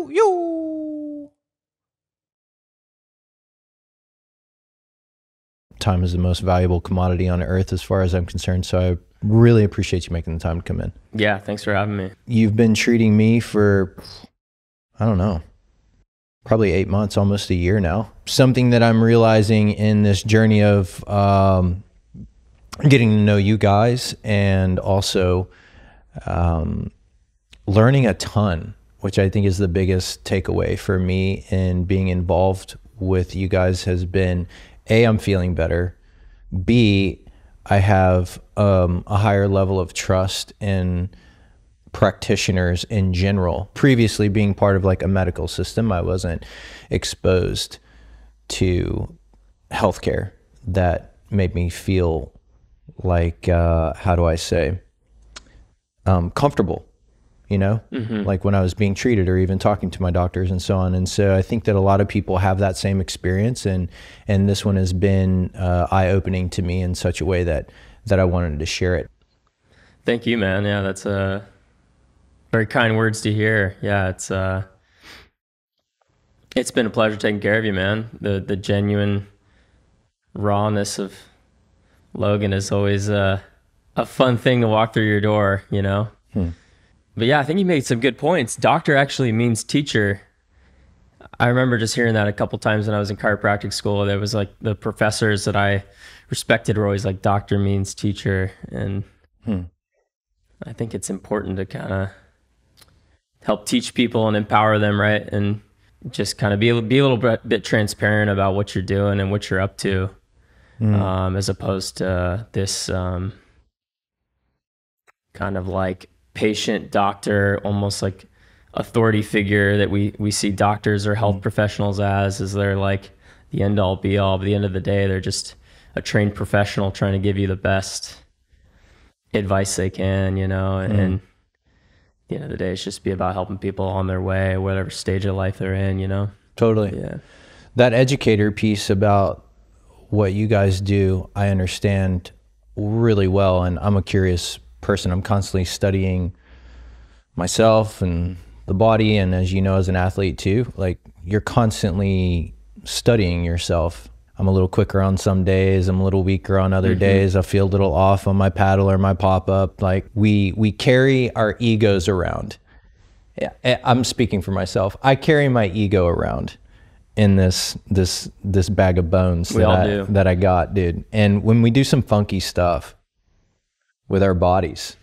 Yeww. Time is the most valuable commodity on earth as far as I'm concerned. So I really appreciate you making the time to come in. Yeah, thanks for having me. You've been treating me for, I don't know, probably 8 months, almost a year now. Something that I'm realizing in this journey of getting to know you guys, and also learning a ton, which I think is the biggest takeaway for me in being involved with you guys, has been, A, I'm feeling better. B, I have a higher level of trust in practitioners in general. Previously, being part of like a medical system, I wasn't exposed to healthcare that made me feel like, how do I say, comfortable, you know, like when I was being treated or even talking to my doctors and so on. And so I think that a lot of people have that same experience, and this one has been eye-opening to me in such a way that I wanted to share it. Thank you, man. Yeah, that's very kind words to hear. Yeah, it's been a pleasure taking care of you, man. The genuine rawness of Logan is always a fun thing to walk through your door, you know? But yeah, I think you made some good points. Doctor actually means teacher. I remember just hearing that a couple times when I was in chiropractic school. There was like the professors that I respected were always like, doctor means teacher. And I think it's important to kind of help teach people and empower them, right? And just kind of be a little bit transparent about what you're doing and what you're up to, as opposed to this kind of like patient doctor, almost like authority figure that we see doctors or health professionals as they're like the end all be all. But at the end of the day, they're just a trained professional trying to give you the best advice they can, you know, and at the end of the day, it's just be about helping people on their way, whatever stage of life they're in, you know? Totally. Yeah. That educator piece about what you guys do, I understand really well. And I'm a curious person. I'm constantly studying myself and the body. And as you know, as an athlete too, like you're constantly studying yourself. I'm a little quicker on some days. I'm a little weaker on other days. I feel a little off on my paddle or my pop-up. Like we carry our egos around. Yeah, I'm speaking for myself. I carry my ego around in this bag of bones that I got, dude. And when we do some funky stuff with our bodies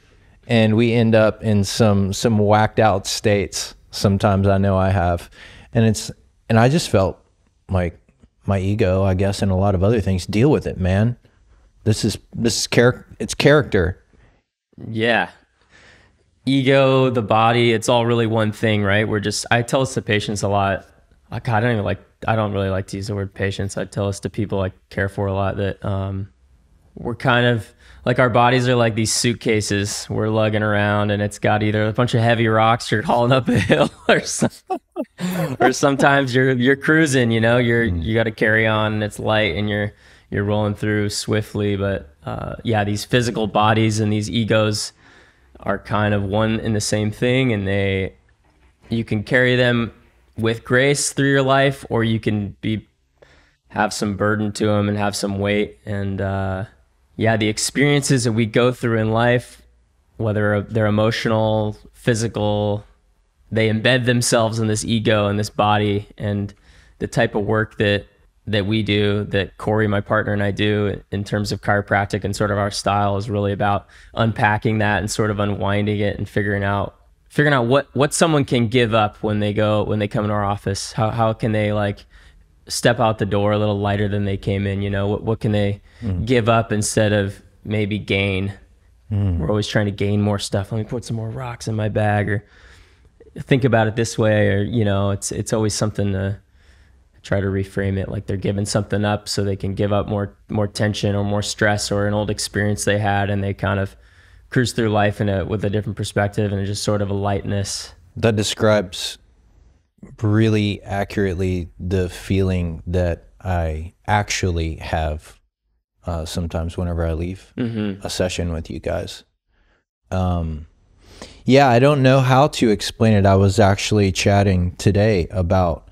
and we end up in some whacked out states, sometimes I know I have, and I just felt like my ego, I guess, and a lot of other things, deal with it, man. This is character. It's character. Yeah. Ego, the body, it's all really one thing, right? I tell this to patients a lot. Like, I don't really like to use the word patients. I tell this to people I care for a lot, that we're kind of like, our bodies are like these suitcases we're lugging around, and it's got either a bunch of heavy rocks you're hauling up a hill or sometimes you're cruising, you know, you got to carry on and it's light and you're rolling through swiftly. But yeah, these physical bodies and these egos are kind of one and the same thing, and you can carry them with grace through your life, or you can have some burden to them and have some weight. And yeah, the experiences that we go through in life, whether they're emotional, physical, they embed themselves in this ego and this body. And the type of work that we do, that Corey, my partner, and I do in terms of chiropractic and sort of our style, is really about unpacking that and sort of unwinding it and figuring out what someone can give up when they come into our office. How can they like step out the door a little lighter than they came in, you know? What can they give up instead of maybe gain? We're always trying to gain more stuff. Let me put some more rocks in my bag, or think about it this way, or, you know, it's always something to try to reframe it like they're giving something up so they can give up more tension or more stress or an old experience they had, and they kind of cruise through life with a different perspective and just sort of a lightness. That describes really accurately the feeling that I actually have sometimes whenever I leave a session with you guys. Yeah, I don't know how to explain it. I was actually chatting today about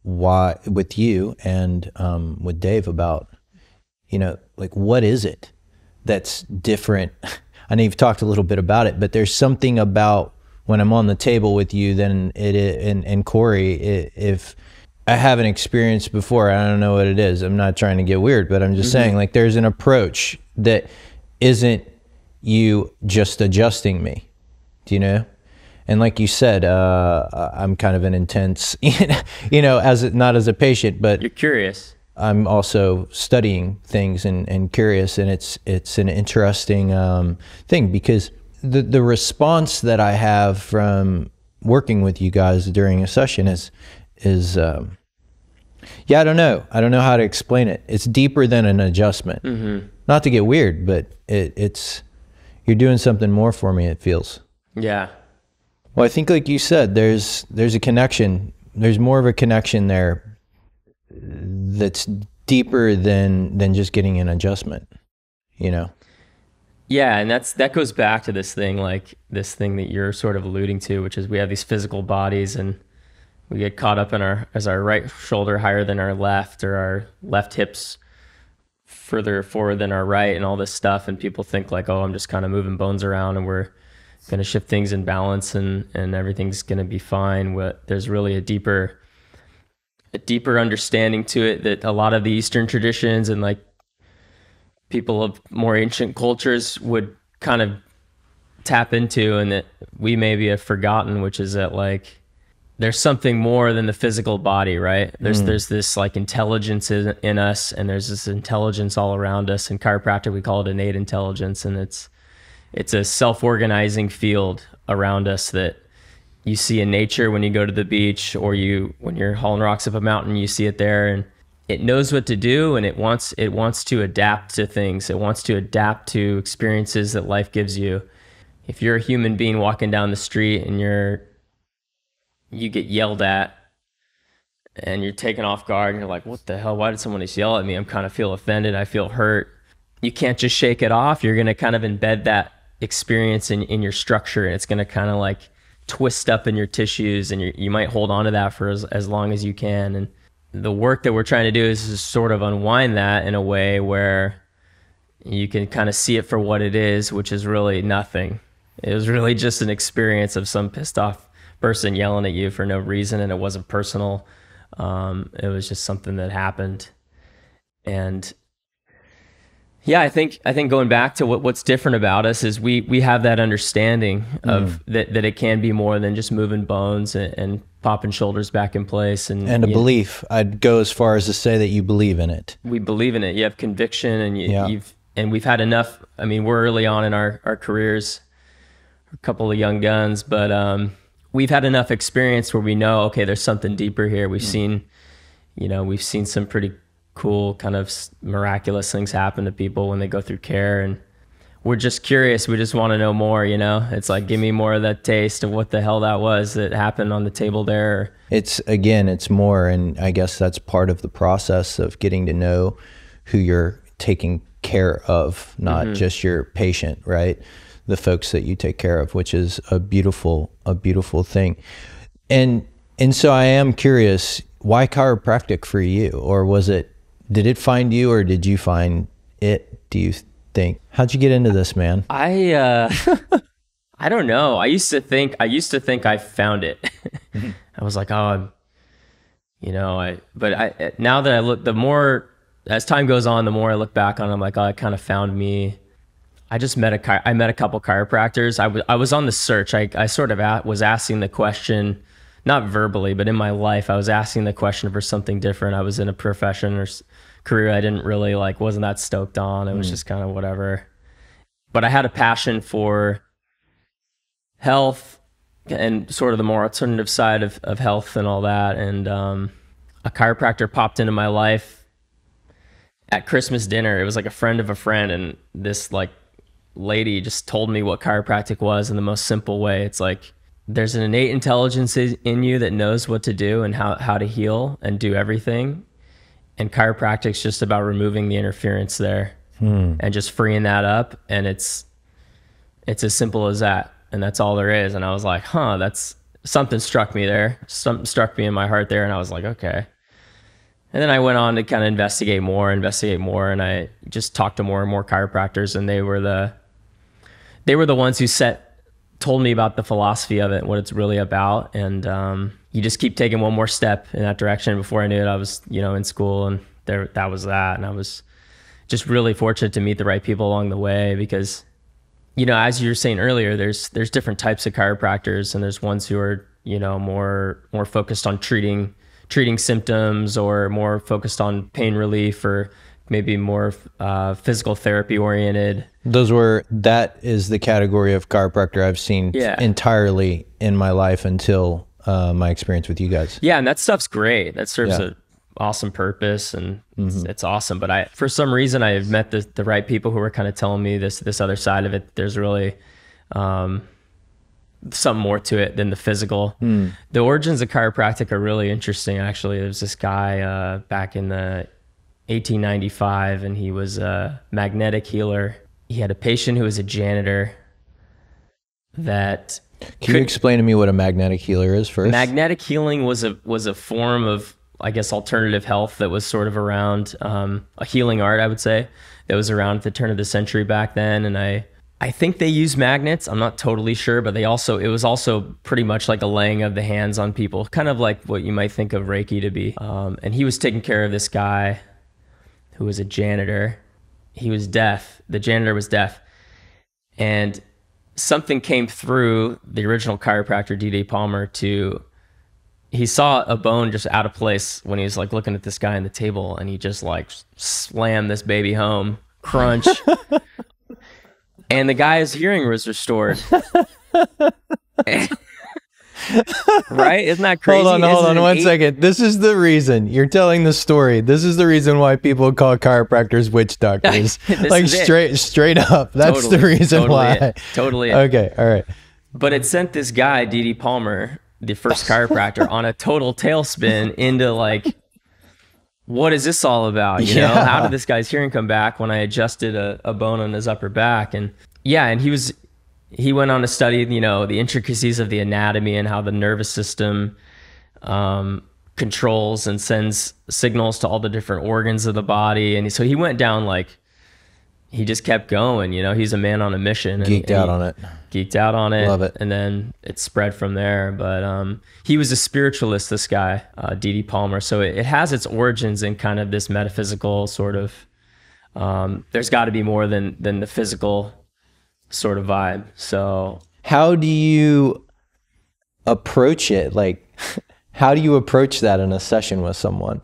why with you and with Dave about, like, what is it that's different? I know you've talked a little bit about it, but there's something about when I'm on the table with you than it and Corey. If I haven't experienced before, I don't know what it is. I'm not trying to get weird, but I'm just saying, like, there's an approach that isn't you just adjusting me. Do you know? And like you said, I'm kind of an intense, not as a patient, but you're curious. I'm also studying things and curious, and it's an interesting thing, because the response that I have from working with you guys during a session is I don't know how to explain it. It's deeper than an adjustment. Not to get weird, but it's you're doing something more for me, it feels. Yeah. Well, I think, like you said, there's a connection. There's more of a connection there that's deeper than just getting an adjustment, Yeah, and that goes back to this thing that you're sort of alluding to, which is we have these physical bodies, and we get caught up in our right shoulder higher than our left, or our left hips further forward than our right, and all this stuff. And people think like, oh, I'm just kind of moving bones around and we're going to shift things in balance and everything's going to be fine. There's really a deeper understanding to it that a lot of the Eastern traditions and like people of more ancient cultures would kind of tap into, and that we maybe have forgotten, which is that like there's something more than the physical body, right? There's this like intelligence in us, and there's this intelligence all around us. In chiropractic, we call it innate intelligence, and it's a self-organizing field around us that you see in nature when you go to the beach, or when you're hauling rocks up a mountain, you see it there, and it knows what to do, and it wants to adapt to things. It wants to adapt to experiences that life gives you. If you're a human being walking down the street and you get yelled at and you're taken off guard and you're like, what the hell? Why did someone just yell at me? I'm kind of feel offended. I feel hurt. You can't just shake it off. You're going to kind of embed that experience in your structure, and it's going to kind of like twist up in your tissues, and you might hold on to that for as long as you can. And the work that we're trying to do is to sort of unwind that in a way where you can kind of see it for what it is, which is really nothing. It was really just an experience of some pissed off person yelling at you for no reason, and it wasn't personal. It was just something that happened. And yeah, I think going back to what's different about us is we have that understanding of that it can be more than just moving bones and popping shoulders back in place, and a belief. I'd go as far as to say that you believe in it. We believe in it. You have conviction, and we've had enough. I mean, we're early on in our careers, a couple of young guns, but we've had enough experience where we know, okay, there's something deeper here. We've seen some pretty cool kind of miraculous things happen to people when they go through care, and we're just curious. We just want to know more, It's like, give me more of that taste of what the hell that was that happened on the table there. It's more, and I guess that's part of the process of getting to know who you're taking care of, not just your patient, right? The folks that you take care of, which is a beautiful thing. And so I am curious, why chiropractic for you? Or did it find you, or did you find it, do you think? How'd you get into this, man? I don't know. I used to think I found it. I was like, now that I look, the more as time goes on, the more I look back on it, I'm like, oh, it kind of found me. I met a couple chiropractors. I was on the search. I sort of was asking the question, not verbally, but in my life, I was asking the question for something different. I was in a profession or career I didn't really wasn't that stoked on. It was just kind of whatever. But I had a passion for health and sort of the more alternative side of health and all that. And a chiropractor popped into my life at Christmas dinner. It was like a friend of a friend, and this lady just told me what chiropractic was in the most simple way. It's like, there's an innate intelligence in you that knows what to do and how to heal and do everything. And chiropractic's just about removing the interference there and just freeing that up. And it's as simple as that. and that's all there is. And I was like, huh, that's something struck me there. Something struck me in my heart there. And I was like, okay. And then I went on to kind of investigate more. And I just talked to more and more chiropractors, and they were the ones who told me about the philosophy of it and what it's really about. And you just keep taking one more step in that direction. Before I knew it, I was, in school, and that was that. And I was just really fortunate to meet the right people along the way, because, as you were saying earlier, there's different types of chiropractors, and there's ones who are, more focused on treating symptoms, or more focused on pain relief, or maybe more physical therapy oriented. That is the category of chiropractor I've seen entirely in my life until my experience with you guys. Yeah, and that stuff's great. That serves an awesome purpose, and it's awesome. But for some reason, I have met the right people who are kind of telling me this other side of it. There's really something more to it than the physical. The origins of chiropractic are really interesting, actually. There's this guy back in the 1895, and he was a magnetic healer. He had a patient who was a janitor that... Can you explain to me what a magnetic healer is first? Magnetic healing was a form of, I guess, alternative health that was sort of around, a healing art, I would say, that was around at the turn of the century back then. And I think they used magnets. I'm not totally sure, but it was also pretty much like a laying of the hands on people, kind of like what you might think of Reiki to be. And he was taking care of this guy who was a janitor. He was deaf. The janitor was deaf. And something came through the original chiropractor, D.D. Palmer, he saw a bone just out of place when he was like looking at this guy on the table, and he just like slammed this baby home, crunch. And the guy's hearing was restored. Right? Isn't that crazy? Hold on 1 second. This is the reason you're telling the story. This is the reason why people call chiropractors witch doctors. Like straight up. That's the reason why. Totally. Okay. All right. But it sent this guy, D.D. Palmer, the first chiropractor, on a total tailspin into like, what is this all about? You know, how did this guy's hearing come back when I adjusted a bone on his upper back? And he went on to study, the intricacies of the anatomy and how the nervous system controls and sends signals to all the different organs of the body. And so he went down he just kept going, he's a man on a mission. Geeked out on it. Love it. And then it spread from there. But he was a spiritualist, this guy, D.D. Palmer. So it has its origins in kind of this metaphysical sort of, there's got to be more than the physical sort of vibe. So how do you approach it? Like, how do you approach that in a session with someone?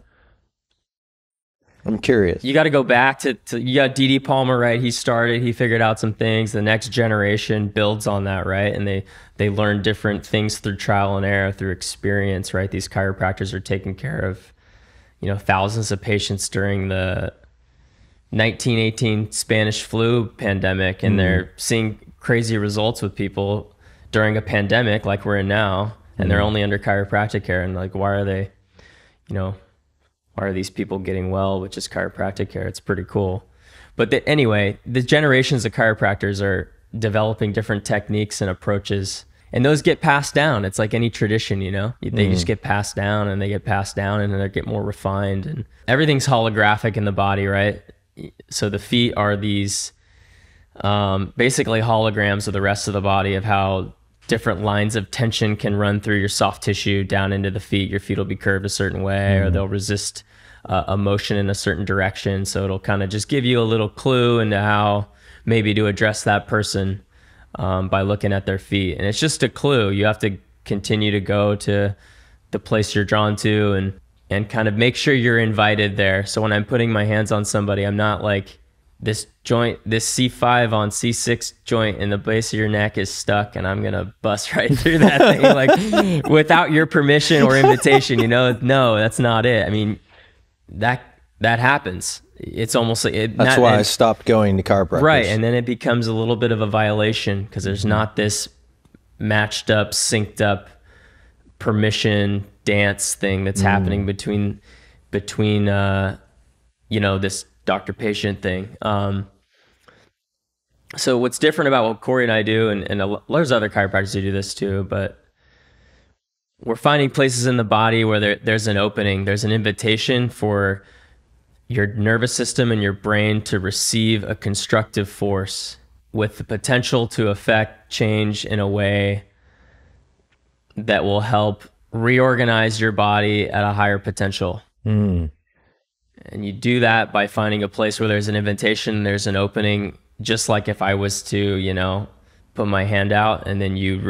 I'm curious. You got to go back to you got D.D. Palmer, right? He figured out some things. The next generation builds on that, right? And they learn different things through trial and error, through experience, right? These chiropractors are taking care of, thousands of patients during the 1918 Spanish flu pandemic, and they're seeing crazy results with people during a pandemic like we're in now, and they're only under chiropractic care. And like, why are they, why are these people getting well with just chiropractic care? It's pretty cool. But anyway, the generations of chiropractors are developing different techniques and approaches, and those get passed down. It's like any tradition, they just get passed down, and they get passed down, and then they get more refined, and everything's holographic in the body, right? So the feet are these basically holograms of the rest of the body, of how different lines of tension can run through your soft tissue down into the feet. Your feet will be curved a certain way, or they'll resist a motion in a certain direction. So it'll kind of just give you a little clue into how maybe to address that person by looking at their feet. And it's just a clue. You have to continue to go to the place you're drawn to, and kind of make sure you're invited there. So when I'm putting my hands on somebody, I'm not like, this joint, this C5 on C6 joint in the base of your neck is stuck, and I'm gonna bust right through that thing, like without your permission or invitation. No, that's not it. I mean, that happens. It's almost like that's why I stopped going to chiropractors. Right, and then it becomes a little bit of a violation, because there's not this matched up, synced up permission dance thing that's happening between this doctor-patient thing. So what's different about what Corey and I do, and there's other chiropractors who do this too, but we're finding places in the body where there's an opening, there's an invitation for your nervous system and your brain to receive a constructive force with the potential to affect change in a way that will help reorganize your body at a higher potential. And you do that by finding a place where there's an invitation, there's an opening, just like if I was to, put my hand out and then you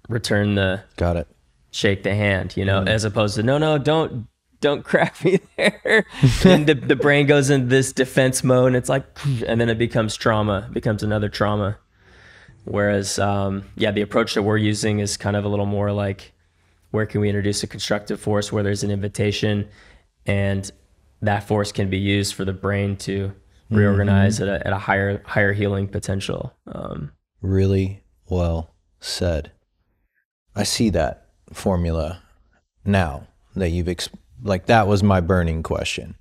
return the... Got it. Shake the hand, as opposed to, no, don't crack me there. And the brain goes into this defense mode and it's like, and then it becomes trauma, becomes another trauma. Whereas, the approach that we're using is kind of a little more like, where can we introduce a constructive force where there's an invitation and that force can be used for the brain to reorganize at a higher healing potential. Really well said. I see that formula now that you've that was my burning question.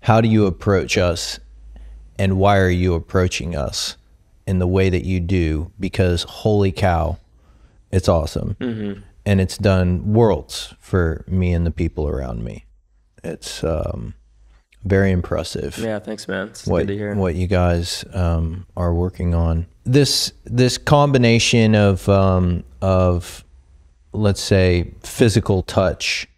How do you approach us, and why are you approaching us in the way that you do? Because holy cow, it's awesome. And it's done worlds for me and the people around me. It's very impressive. Yeah, thanks, man. It's good to hear what you guys are working on. This combination of let's say physical touch,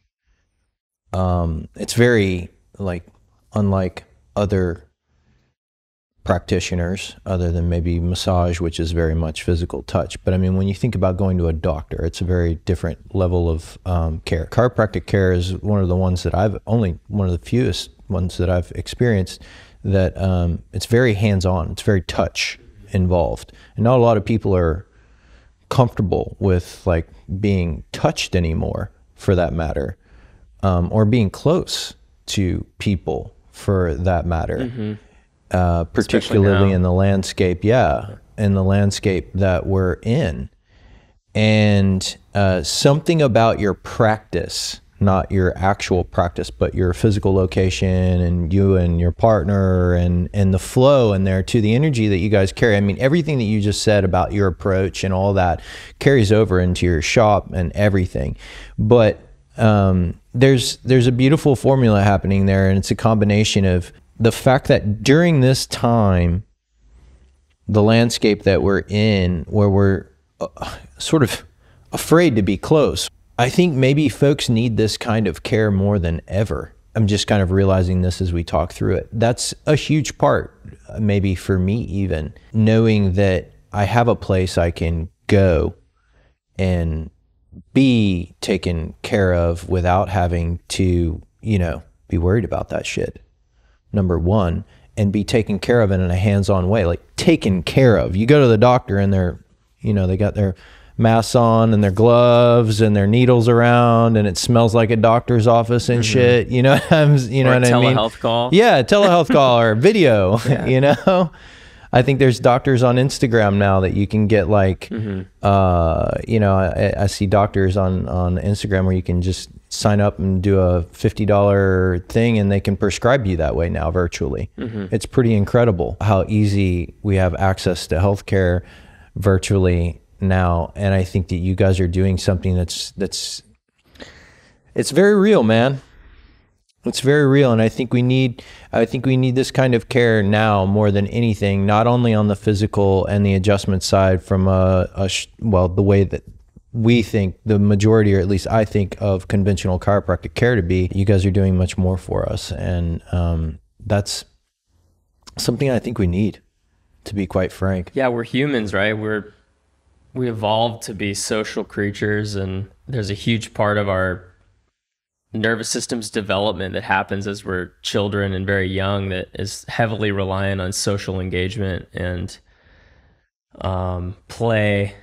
it's very unlike other practitioners, other than maybe massage, which is very much physical touch. But I mean, when you think about going to a doctor, it's a very different level of care. Chiropractic care is one of the fewest ones that I've experienced that it's very hands-on, it's very touch involved, and not a lot of people are comfortable with being touched anymore, for that matter, or being close to people, for that matter, particularly in the landscape that we're in. And something about your practice, not your actual practice, but your physical location and you and your partner and the flow in there to the energy that you guys carry. I mean, everything that you just said about your approach and all that carries over into your shop and everything. But there's a beautiful formula happening there, and it's a combination of the fact that during this time, the landscape that we're in, where we're sort of afraid to be close, I think maybe folks need this kind of care more than ever. I'm just kind of realizing this as we talk through it. That's a huge part, maybe for me even, knowing that I have a place I can go and be taken care of without having to, be worried about that shit. Number one, and be taken care of in a hands-on way, taken care of. You go to the doctor and they're, they got their masks on and their gloves and their needles around, and it smells like a doctor's office and shit. You know what I mean? Telehealth call. Yeah, telehealth call or video. Yeah. I think there's doctors on Instagram now that you can get I see doctors on Instagram where you can just sign up and do a $50 thing and they can prescribe you that way now virtually. It's pretty incredible how easy we have access to healthcare virtually now. And I think that you guys are doing something it's very real, man. It's very real, and I think we need this kind of care now more than anything. Not only on the physical and the adjustment side, from the way that we think the majority, or at least I think, of conventional chiropractic care to be. You guys are doing much more for us, and that's something I think we need, to be quite frank. Yeah, we're humans, right? We evolved to be social creatures, and there's a huge part of our nervous system's development that happens as we're children and very young that is heavily reliant on social engagement and play,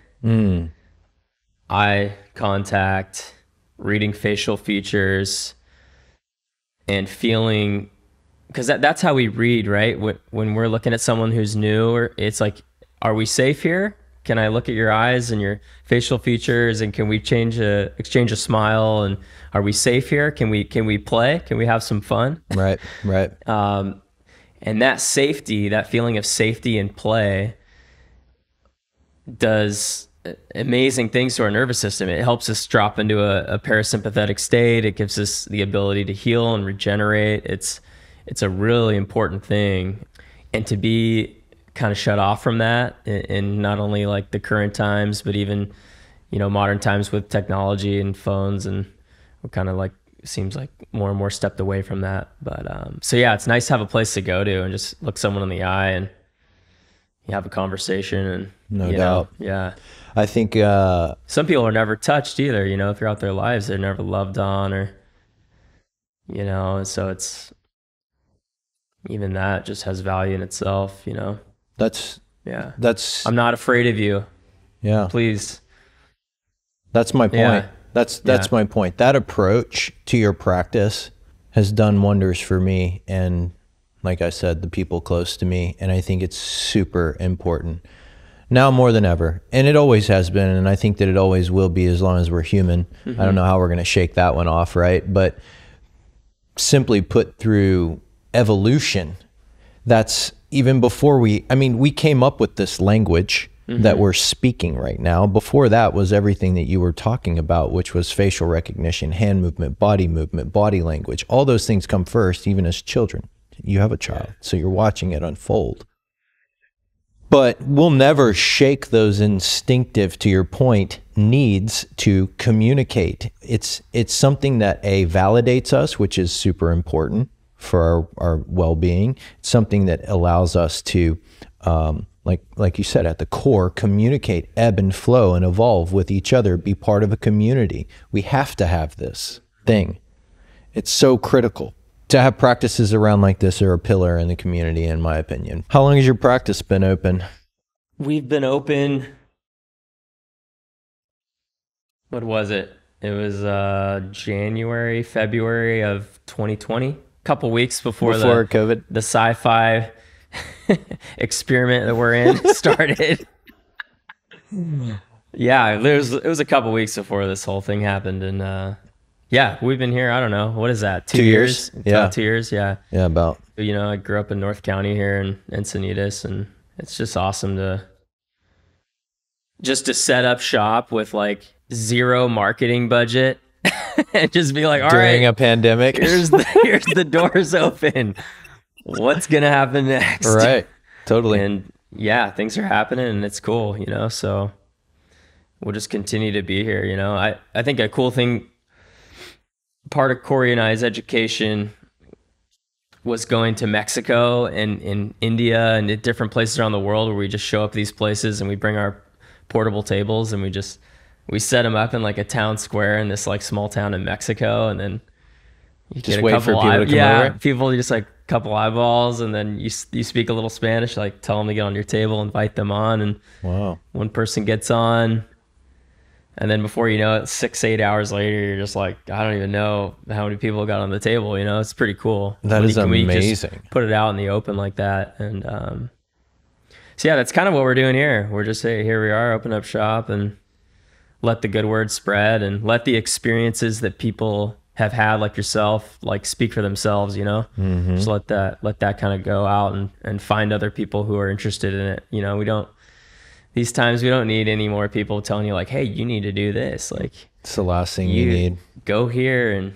eye contact, reading facial features, and feeling, because that's how we read, right? When we're looking at someone who's new, it's like, are we safe here? Can I look at your eyes and your facial features, and can we exchange a smile, and are we safe here? Can we play? Can we have some fun? Right. And And that safety, that feeling of safety and play does amazing things to our nervous system. It helps us drop into a parasympathetic state. It gives us the ability to heal and regenerate. It's a really important thing. And to be kind of shut off from that in not only like the current times, but even, you know, modern times with technology and phones, and we're kind of like, seems like more and more stepped away from that. But so yeah, it's nice to have a place to go to and just look someone in the eye and you have a conversation. And no doubt. Yeah, I think some people are never touched either, you know, throughout their lives. They're never loved on, or, you know, so it's, even that just has value in itself, you know. That's I'm not afraid of you. Yeah, please. That's my point. Yeah. That's my point. That approach to your practice has done wonders for me, and like I said, the people close to me, and I think it's super important now more than ever. And it always has been, and I think that it always will be as long as we're human. Mm-hmm. I don't know how we're going to shake that one off, right? But simply put, through evolution, that's even before we came up with this language that we're speaking right now. Before that was everything that you were talking about, which was facial recognition, hand movement, body language. All those things come first, even as children. You have a child, so you're watching it unfold. But we'll never shake those instinctive, to your point, needs to communicate. It's something that validates us, which is super important for our well-being. It's something that allows us to, like you said, at the core, communicate, ebb and flow, and evolve with each other, be part of a community. We have to have this thing. It's so critical. To have practices around like this are a pillar in the community, in my opinion. How long has your practice been open? We've been open, what was it? It was January, February of 2020. Couple weeks before COVID, the sci-fi experiment that we're in started. Yeah, it was a couple weeks before this whole thing happened, and yeah, we've been here, I don't know, what is that, 2 years? Yeah. 2 years, yeah. Yeah, about. You know, I grew up in North County here in Encinitas, and it's just awesome to set up shop with like zero marketing budget and just be like, all during right, a pandemic, here's the doors open. What's going to happen next? Right, totally. And yeah, things are happening and it's cool, you know, so we'll just continue to be here, you know. I think a cool thing, part of Corey and I's education was going to Mexico and in India and at different places around the world, where we just show up these places and we bring our portable tables and we set them up in like a town square in this like small town in Mexico, and then you just wait for people to come over. People just like a couple eyeballs, and then you speak a little Spanish, like tell them to get on your table, invite them on, and wow, one person gets on. And then before you know it, 6-8 hours later, you're just like, I don't even know how many people got on the table. You know, it's pretty cool. That is amazing. We just put it out in the open like that. And so yeah, that's kind of what we're doing here. We're just saying, here we are, open up shop and let the good word spread, and let the experiences that people have had, like yourself, like speak for themselves, you know. Mm-hmm. Just let that kind of go out and find other people who are interested in it. You know, these times we don't need any more people telling you like, hey, you need to do this. Like, it's the last thing you need. Go here and,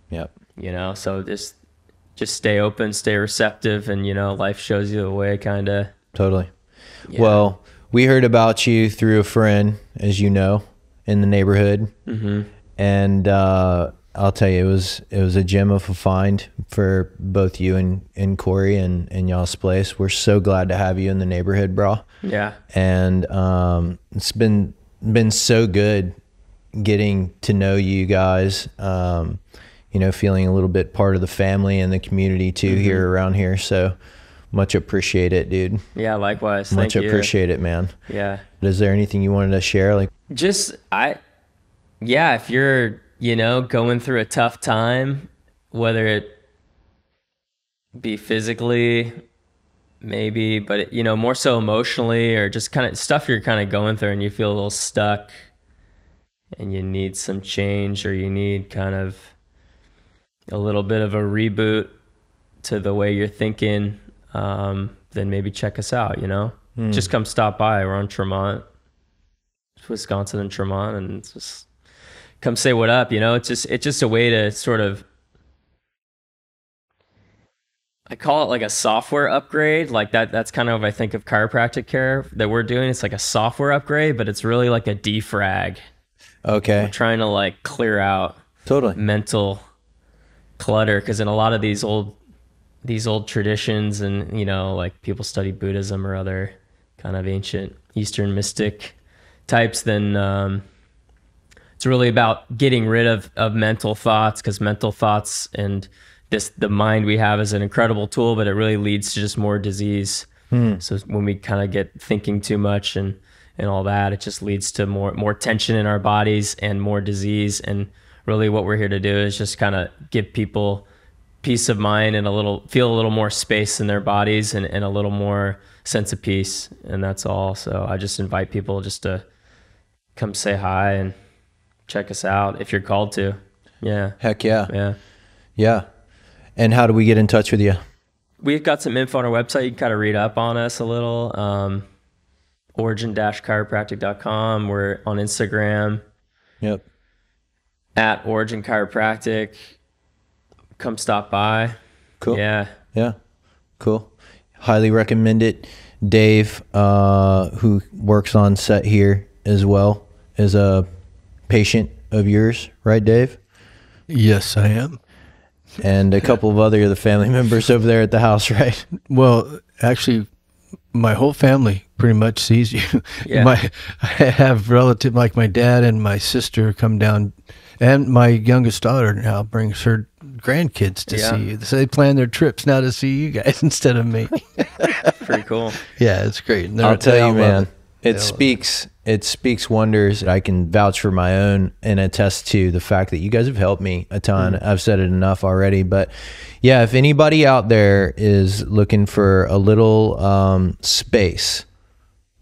yep. You know, so just stay open, stay receptive, and, you know, life shows you the way, kind of. Totally. Yeah. Well, we heard about you through a friend, as you know, in the neighborhood. Mm-hmm. And I'll tell you, it was a gem of a find for both you and Corey and y'all's place. We're so glad to have you in the neighborhood, bro. Yeah. And it's been so good getting to know you guys, you know, feeling a little bit part of the family and the community too, mm-hmm. here around here. So much appreciate it, dude. Yeah, likewise. Much appreciate it, man. Yeah. Is there anything you wanted to share? Like, if you're, you know, going through a tough time, whether it be physically, maybe, but you know, more so emotionally, or just kind of stuff you're kind of going through and you feel a little stuck and you need some change, or you need kind of a little bit of a reboot to the way you're thinking. then maybe check us out, Just come stop by. We're on Tremont, Wisconsin and Tremont, and just come say what up, It's just a way to sort of, I call it like a software upgrade. Like that's kind of, I think of chiropractic care that we're doing. It's like a software upgrade, but it's really like a defrag. Okay. We're trying to like clear out Totally mental clutter, because in a lot of these old traditions, and like people study Buddhism or other kind of ancient Eastern mystic types, then it's really about getting rid of mental thoughts, because mental thoughts and the mind we have is an incredible tool, but it really leads to just more disease. So when we kind of get thinking too much and all that, it just leads to more tension in our bodies and more disease. And really what we're here to do is just kind of give people peace of mind and feel a little more space in their bodies and a little more sense of peace. And that's all. So I just invite people just to come say hi and check us out if you're called to. Yeah. Heck yeah. Yeah. Yeah. And how do we get in touch with you? We've got some info on our website. You can kind of read up on us a little. Origin-chiropractic.com. We're on Instagram. Yep. At Origin Chiropractic. Come stop by. Cool. Yeah. Yeah. Cool. Highly recommend it. Dave, who works on set here as well, is a patient of yours, right, Dave? Yes, I am. And a couple of other of the family members over there at the house, right? Well, actually, my whole family pretty much sees you. Yeah. I have relatives like my dad and my sister come down, and my youngest daughter now brings her grandkids to see you. So they plan their trips now to see you guys instead of me. Pretty cool. Yeah, it's great. I'll tell you, man, it speaks wonders. I can vouch for my own and attest to the fact that you guys have helped me a ton. I've said it enough already, but yeah, if anybody out there is looking for a little space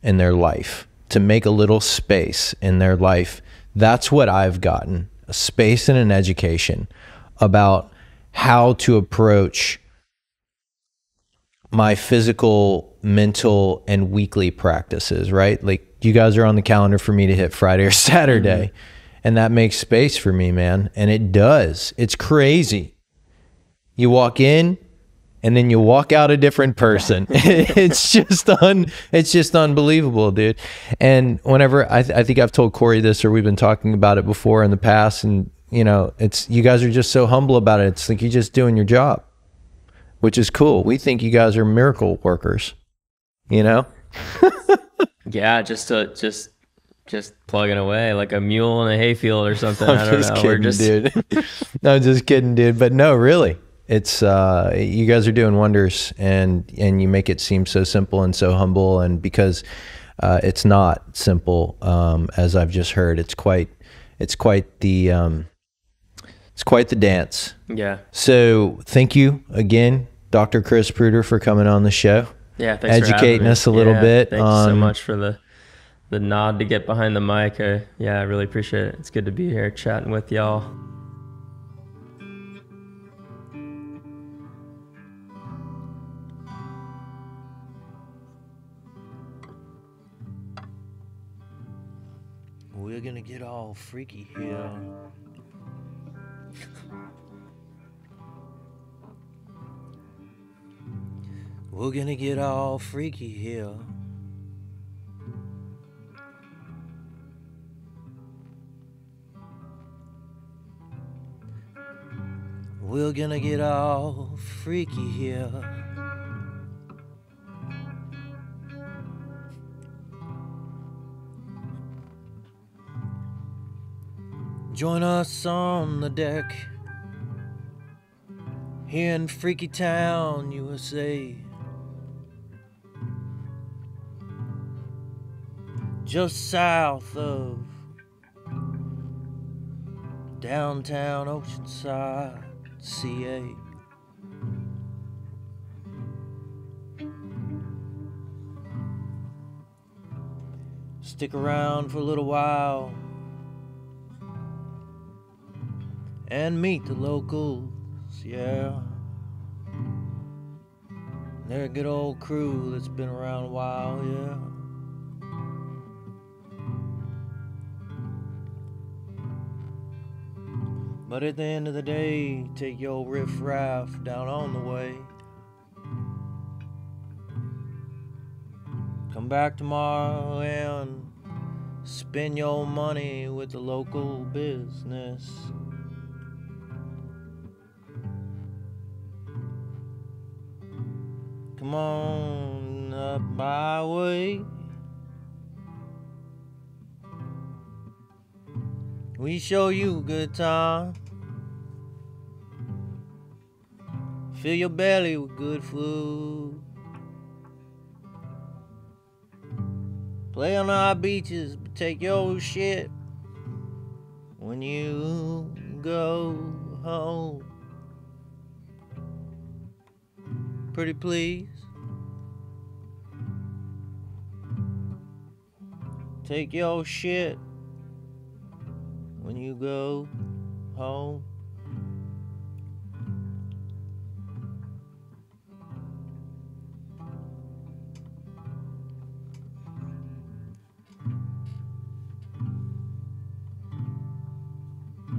in their life, to make a little space in their life, that's what I've gotten, a space and an education about how to approach my physical, mental, and weekly practices, right? Like you guys are on the calendar for me to hit Friday or Saturday, and that makes space for me, man. And it does. It's crazy. You walk in and then you walk out a different person. It's just unbelievable, dude. And whenever I think I've told Corey this, or we've been talking about it before in the past, and you guys are just so humble about it. It's like you're just doing your job, which is cool. We think you guys are miracle workers, Yeah, just plugging away like a mule in a hayfield or something. I don't know. Kidding, dude. No, I'm just kidding, dude. But no, really, it's you guys are doing wonders, and you make it seem so simple and so humble. And because it's not simple, as I've just heard, it's quite the dance. Yeah. So thank you again, Dr. Chris Pruter, for coming on the show. Yeah, thanks for educating us a little bit. Thank you so much for the nod to get behind the mic. I really appreciate it. It's good to be here chatting with y'all. We're gonna get all freaky here. We're gonna get all freaky here. We're gonna get all freaky here. Join us on the deck here in Freaky Town, USA. Just south of downtown Oceanside, CA. Stick around for a little while and meet the locals, yeah. They're a good old crew that's been around a while, yeah. But at the end of the day, take your riff-raff down on the way. Come back tomorrow and spend your money with the local business. Come on up my way. We show you a good time. Fill your belly with good food. Play on our beaches, but take your shit when you go home. Pretty please. Take your shit when you go home.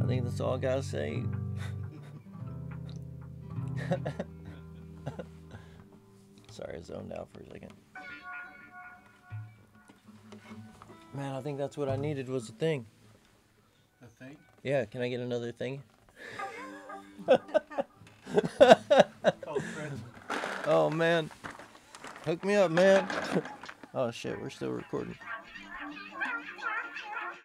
I think that's all I gotta say. Sorry, I zoned out for a second. Man, I think that's what I needed was a thing. A thing? Yeah, can I get another thing? Oh man. Hook me up, man. Oh shit, we're still recording.